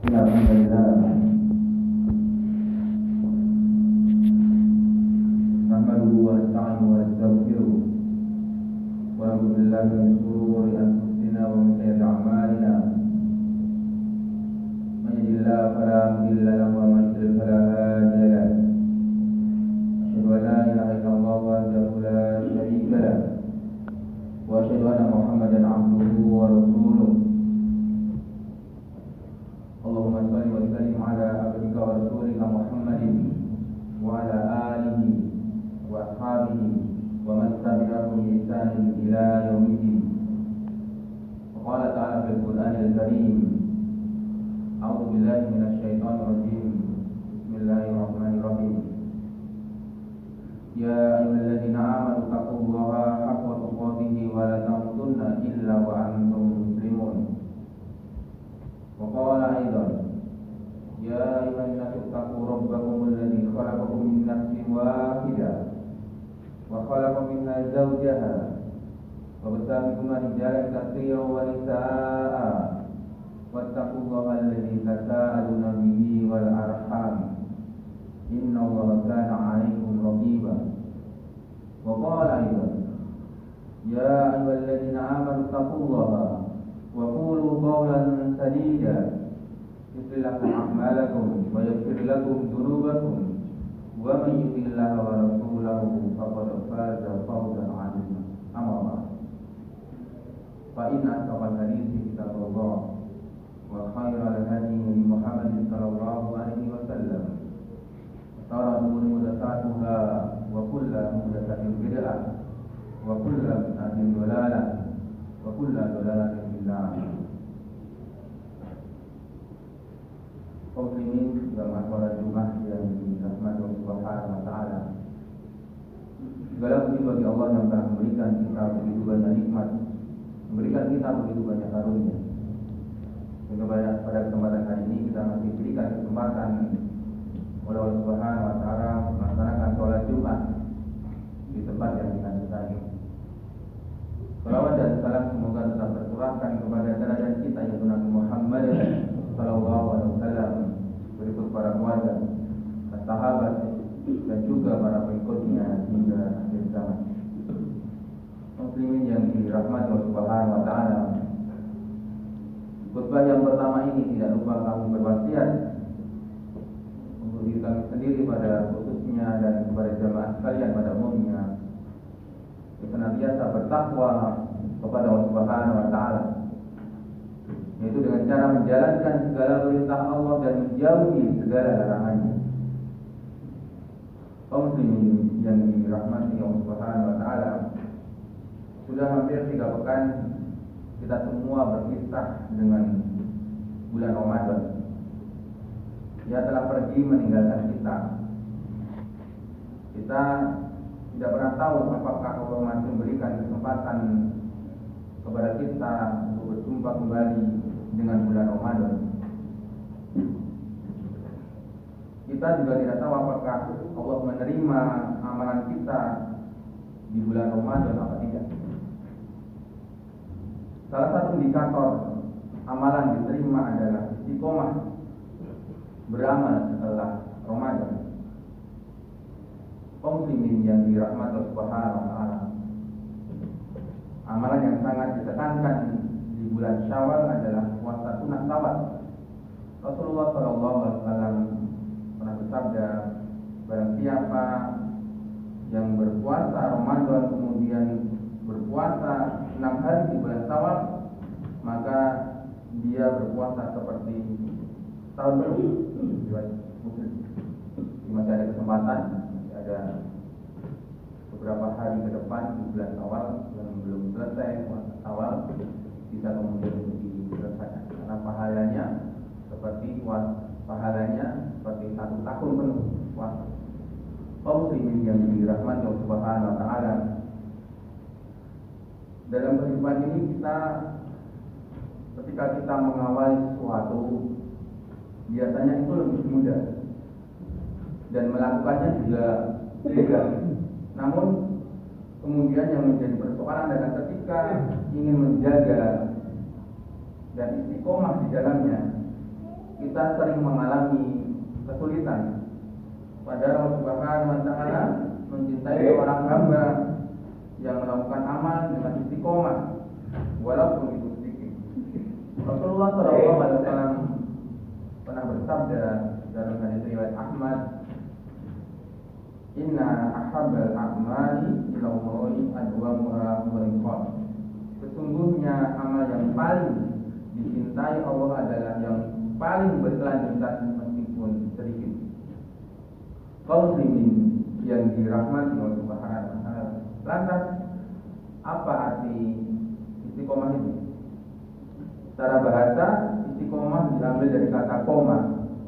Alhamdulillah, nahmaduhu wa nasta'inuhu wa nastaghfiruh wa na'udzu billahi min shururi anfusina wa min sayyiati a'malina. Man yahdihillahu fala mudilla lahu wa man yudlil fala hadiya lahu. Asyhadu an la ilaha illallah wahdahu la syarika lahu wa asyhadu anna Muhammadan 'abduhu wa rasuluh. Allahumma shalli wa sallim ala abdika wa rasulika Muhammadin wa ala alihi wa ashabihi wa man tabi'ahum bi ihsanin ila yaumiddin. Qala ta'ala fil Qur'anil Karim, a'udzu billahi minasy syaithanir rajim. Bismillahirrahmanirrahim. Ya ayyuhalladzina amanu taqullaha haqqa tuqatih wa la tamutunna illa wa antum muslimun. وقال أيضا يا أيها الناس اتقوا ربكم الذي خلقكم من نفس واحدة وخلق منها زوجها وبث منهما رجالا كثيرا ونساء واتقوا الله الذي تساءلون به والأرحام إن الله كان عليكم رقيبا. وقال أيضا يا أيها الذين آمنوا اتقوا الله وقولوا قولا سديدا يصلح لكم أعمالكم ويغفر لكم ذنوبكم ومن يطع الله ورسوله فقد فاز فوزا عظيما. أما بعد فإن أصدق الحديث كتاب الله وخير الهدي محمد صلى الله عليه وسلم وشر الأمور محدثاتها وكل محدثة بدعة وكل بدعة ضلالة وكل ضلالة في النار. Kaum muslimin dalam sholat Jumat yang dirahmati Allah Subhanahu wa taala. Segala puji bagi Allah yang telah memberikan kita begitu banyak nikmat, memberikan kita begitu banyak karunia. Sehingga pada kesempatan hari ini kita masih diberikan kesempatan oleh Allah Subhanahu wa taala melaksanakan sholat Jumat di tempat yang kita cintai. Salawat dan salam semoga tetap tercurahkan kepada teladan kita yaitu Nabi Muhammad sallallahu alaihi wasallam, berikut para keluarga, sahabat dan juga para pengikutnya hingga akhir zaman. Muslimin yang dirahmati Allah Subhanahu wa taala. Khutbah yang pertama ini tidak lupa kami berwasiat untuk diri kami sendiri pada khususnya dan kepada jamaah sekalian pada umumnya senantiasa bertakwa kepada Allah Subhanahu wa taala, yaitu dengan cara menjalankan segala perintah Allah dan menjauhi segala larangannya. Kaum muslimin yang dirahmati Allah Subhanahu wa taala, sudah hampir 3 pekan kita semua berpisah dengan bulan Ramadan. Dia telah pergi meninggalkan kita. Kita tidak pernah tahu apakah Allah masih memberikan kesempatan kepada kita untuk berjumpa kembali dengan bulan Ramadan. Kita juga tidak tahu apakah Allah menerima amalan kita di bulan Ramadan atau tidak. Salah satu indikator amalan diterima adalah istiqomah beramal setelah Ramadan. Kaum muslimin yang dirahmati Allah Subhanahu wa taala, amalan yang sangat ditekankan di bulan Syawal adalah puasa sunat Syawal. Rasulullah sallallahu alaihi wasallam pernah bersabda, barang siapa yang berpuasa Ramadan kemudian berpuasa 6 hari di bulan Syawal, maka dia berpuasa seperti tahun baru. Masih ada kesempatan, ada beberapa hari ke depan di bulan awal yang belum selesai puasa awal bisa kemudian diselesaikan karena pahalanya seperti 1 tahun penuh puasa. Kaum muslimin yang dirahmati Allah Subhanahu wa taala, dalam kehidupan ini ketika kita mengawali sesuatu biasanya itu lebih mudah dan melakukannya juga mudah. Namun kemudian yang menjadi persoalan adalah ketika ingin menjaga dan istiqomah di dalamnya, kita sering mengalami kesulitan. Padahal Allah Subhanahu wa taala mencintai orang hamba yang melakukan amal dengan istiqomah walaupun itu sedikit. Rasulullah SAW pernah bersabda dalam hadis riwayat Ahmad, "Inna ahabbal a'mali ila Allahi adwamuha wa inqad." Sesungguhnya amal yang paling dicintai Allah adalah yang paling berkelanjutan meskipun sedikit. Kaum muslimin yang dirahmati Allah Subhanahu wa taala. Lantas apa arti istiqomah itu? Secara bahasa, istiqomah diambil dari kata koma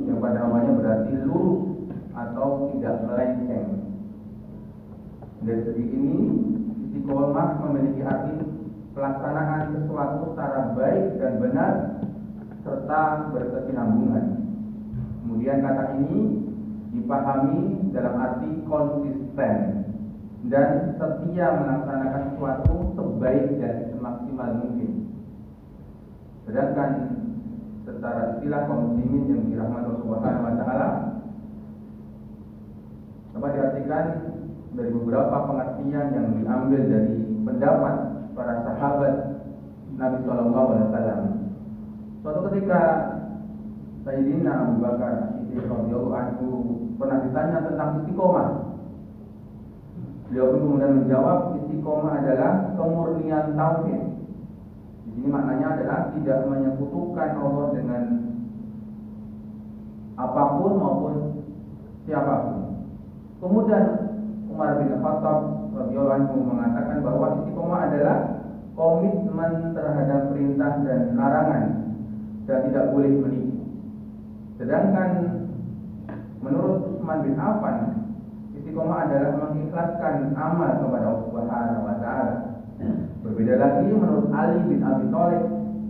yang pada awalnya berarti lurus atau tidak melenceng. Dari segi ini, istiqomah memiliki arti pelaksanaan sesuatu secara baik dan benar serta berkesinambungan. Kemudian kata ini dipahami dalam arti konsisten dan setia melaksanakan sesuatu sebaik dan semaksimal mungkin. Sedangkan secara istilah kaum muslimin yang dirahmati Allah Subhanahu wa taala dapat diartikan dari beberapa pengertian yang diambil dari pendapat para sahabat Nabi Shallallahu Alaihi Wasallam. Suatu ketika Sayyidina Abu Bakar Siddiq radhiyallahu anhu pernah ditanya tentang istiqomah. Beliau pun kemudian menjawab, istiqomah adalah kemurnian tauhid. Di sini maknanya adalah tidak menyekutukan Allah dengan apapun maupun siapapun. Kemudian Umar bin Khattab radhiyallahu anhu mengatakan bahwa istiqomah adalah komitmen terhadap perintah dan larangan dan tidak boleh menipu. Sedangkan menurut Utsman bin Affan, istiqomah adalah mengikhlaskan amal kepada Allah Subhanahu wa taala. Berbeda lagi menurut Ali bin Abi Thalib,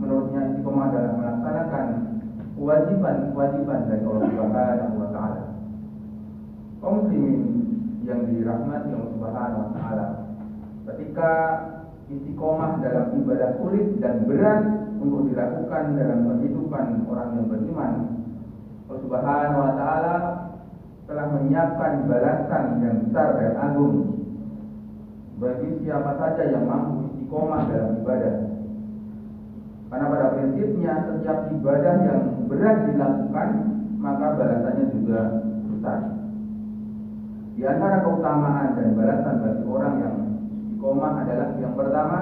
menurutnya istiqomah adalah melaksanakan kewajiban dari Allah Subhanahu wa taala. Kaum muslimin yang dirahmati Allah Subhanahu wa taala, ketika istiqomah dalam ibadah sulit dan berat untuk dilakukan dalam kehidupan orang yang beriman, Allah Subhanahu wa taala telah menyiapkan balasan yang besar dan agung bagi siapa saja yang mampu istiqomah dalam ibadah. Karena pada prinsipnya setiap ibadah yang berat dilakukan maka balasannya juga besar. Di antara keutamaan dan balasan bagi orang yang istiqomah adalah yang pertama,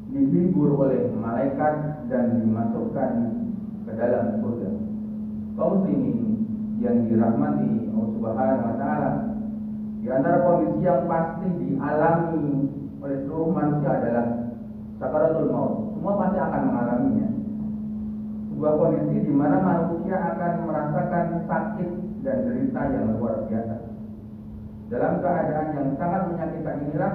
dihibur oleh malaikat dan dimasukkan ke dalam surga. Kaum muslimin yang dirahmati Allah Subhanahu wa taala, di antara kondisi yang pasti dialami oleh seluruh manusia adalah sakaratul maut. Semua pasti akan mengalaminya. Sebuah kondisi di mana manusia akan merasakan sakit dan derita yang luar biasa. Dalam keadaan yang sangat menyakitkan inilah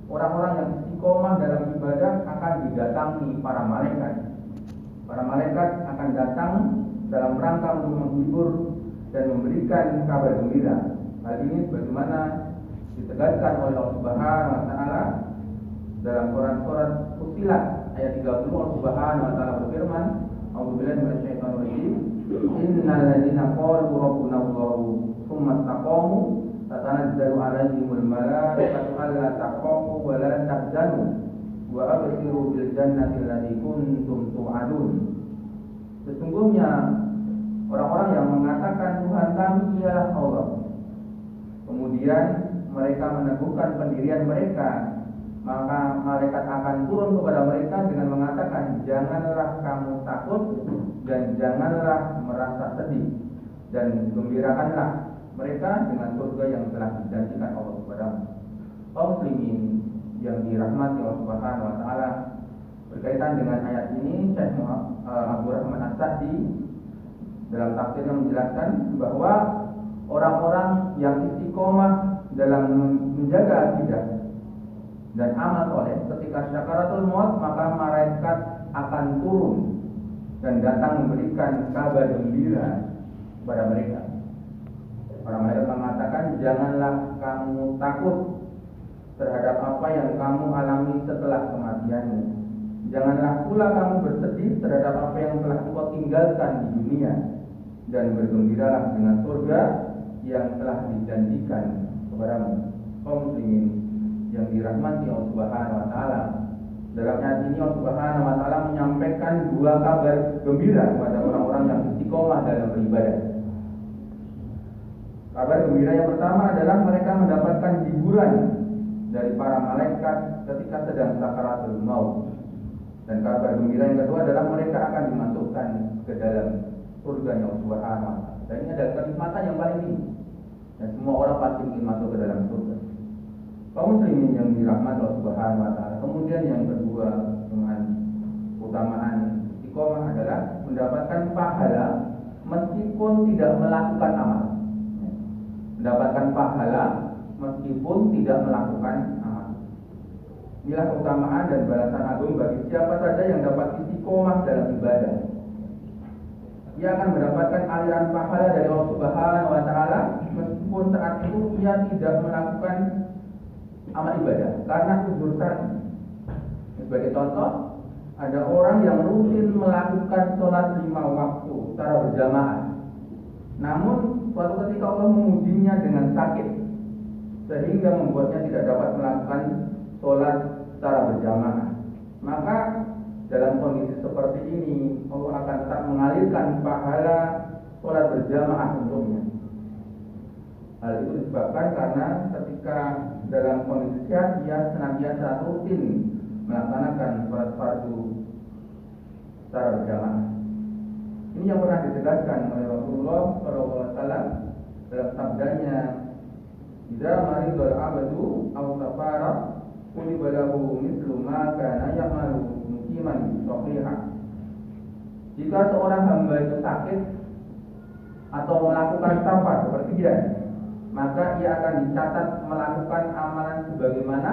orang-orang yang istiqomah dalam ibadah akan didatangi para malaikat. Para malaikat akan datang dalam rangka untuk menghibur dan memberikan kabar gembira. Hal ini sebagaimana ditegaskan oleh Allah Subhanahu wa taala dalam surat Fussilat ayat 30. Allah Subhanahu wa taala berfirman, "A'udzubillahi minasyaitonir rajim. Innal ladzina qalu rabbuna Allahu tsumma istaqamu tatanazzalu 'alaihimul malaikatu alla takhafu wa la tahzanu wa abshiru bil jannati allati kuntum tu'adun." Sesungguhnya orang-orang yang mengatakan Tuhan kami ialah Allah, kemudian mereka meneguhkan pendirian mereka, maka malaikat akan turun kepada mereka dengan mengatakan, janganlah kamu takut dan janganlah merasa sedih, dan gembirakanlah mereka dengan surga yang telah dijanjikan Allah kepadamu. Kaum muslimin yang dirahmati Allah Subhanahu wa taala, berkaitan dengan ayat ini Syekh Abdul Rahman As-Sa'di dalam tafsirnya menjelaskan bahwa orang-orang yang istiqomah dalam menjaga akidah dan amal soleh ketika syakaratul maut, maka malaikat akan turun dan datang memberikan kabar gembira kepada mereka. Para malaikat mengatakan, janganlah kamu takut terhadap apa yang kamu alami setelah kematianmu. Janganlah pula kamu bersedih terhadap apa yang telah engkau tinggalkan di dunia, dan bergembiralah dengan surga yang telah dijanjikan kepadamu. Kaum muslimin yang dirahmati Allah Subhanahu wa taala, dalam ayat ini Allah Subhanahu wa taala menyampaikan dua kabar gembira kepada orang-orang yang istiqomah dalam beribadah. Kabar gembira yang pertama adalah mereka mendapatkan hiburan dari para malaikat ketika sedang sakaratul maut. Dan kabar gembira yang kedua adalah mereka akan dimasukkan ke dalam surga yang Allah Subhanahu wa taala. Dan ini adalah kenikmatan yang paling tinggi. Dan semua orang pasti ingin masuk ke dalam surga. Kaum muslimin yang dirahmati Allah Subhanahu wa taala. Kemudian yang kedua dengan keutamaan istiqomah adalah mendapatkan pahala meskipun tidak melakukan amal. Mendapatkan pahala meskipun tidak melakukan amal. Inilah keutamaan dan balasan agung bagi siapa saja yang dapat istiqomah dalam ibadah. Ia akan mendapatkan aliran pahala dari Allah Subhanahu wa taala meskipun saat itu ia tidak melakukan amal ibadah karena uzur syar'i. Sebagai contoh, ada orang yang rutin melakukan sholat 5 waktu secara berjamaah. Namun suatu ketika Allah mengujinya dengan sakit sehingga membuatnya tidak dapat melakukan sholat secara berjamaah. Maka dalam kondisi seperti ini Allah akan tetap mengalirkan pahala sholat berjamaah untuknya. Hal itu disebabkan karena ketika dalam kondisi sehat dia senantiasa rutin melaksanakan sholat fardu secara berjamaah. Ini yang pernah ditegaskan oleh Rasulullah SAW dalam sabdanya, "Idza maridul abdu aw safara kutiba lahu mithlu ma kana ya'malu muqiman shahihah." Jika seorang hamba itu sakit atau melakukan safar seperti dia, maka ia akan dicatat melakukan amalan sebagaimana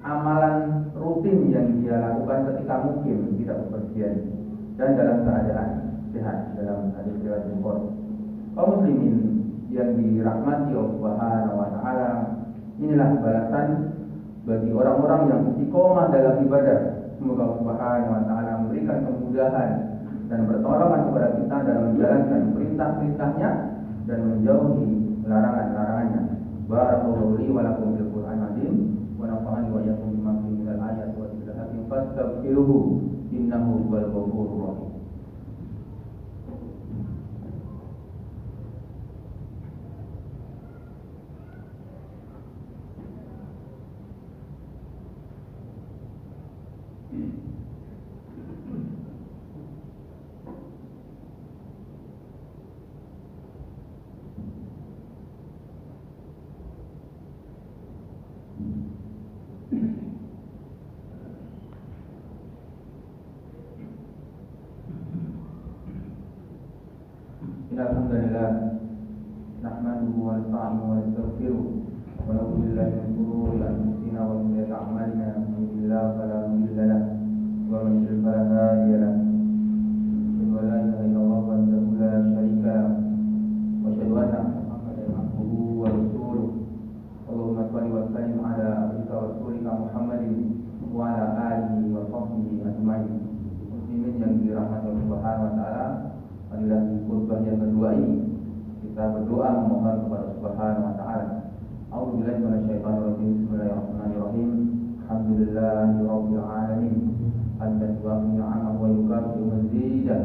amalan rutin yang dia lakukan ketika mukim, tidak bepergian dan dalam keadaan sehat. Dalam hadis riwayat Bukhari. Kaum muslimin yang dirahmati Allah Subhanahu wa taala, inilah balasan bagi orang-orang yang istiqomah dalam ibadah. Semoga Allah Subhanahu wa taala memberikan kemudahan dan pertolongan kepada kita dalam menjalankan perintah-perintahnya dan menjauhi larangan-larangannya. Barakallahu li wa lakum bil Qur'anil azim wa nafa'ani wa iyyakum bima fihi minal ayati wa dzikril hakim fastaghfiruhu innahu huwal ghafurur rahim. Alhamdulillah, nahmaduhu wa nasta'inuhu wa nastaghfiruh wa na'udzu billahi min shururi anfusina wa min sayyiati a'malina. Man yahdihillahu fala mudilla lahu wa man yudlil fala hadiya lahu. Asyhadu an la ilaha illallah wahdahu la syarika lahu wa asyhadu anna Muhammadan abduhu wa rasuluh. Allahumma shalli wa sallim ala abdika wa rasulika Muhammadin wa ala alihi wa sahbihi ajma'in. Muslimin yang dirahmati Allah Subhanahu wa taala, adalah di khutbah yang kedua ini kita berdoa memohon kepada Subhanahu wa taala. A'udzubillahi minasyaitonir rajim. Bismillahirrahmanirrahim. Alhamdulillahirabbil alamin. Hamdan yuwafi ni'amahu wa yukafi'u mazidah.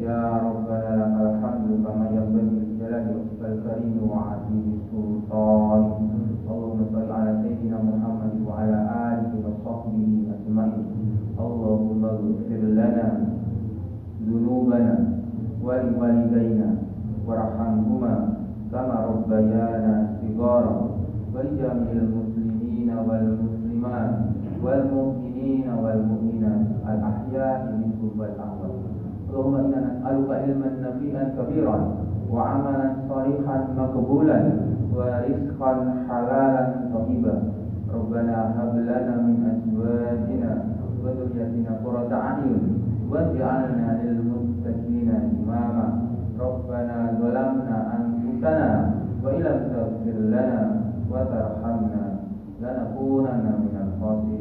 Ya Rabbana lakal hamdu kama yanbaghi li jalali wajhikal karim wa 'azimi sultan. Allahumma shalli ala sayyidina Muhammad wa ala alihi wa sahbihi ajma'in. Allahumma ighfir lana dzunubana ولوالدينا وارحمهما كما ربيانا صغارا ولجميع المسلمين والمسلمات والمؤمنين والمؤمنات الأحياء منهم والأموات. اللهم إنا نسألك علما نافعا كبيرا وعملا صالحا مقبولا ورزقا حلالا طيبا. ربنا هب لنا من أزواجنا وذرياتنا قرة أعين واجعلنا للمتقين إماما. ربنا ظلمنا أنفسنا وإن لم تغفر لنا وترحمنا لنكونن من الخاسرين.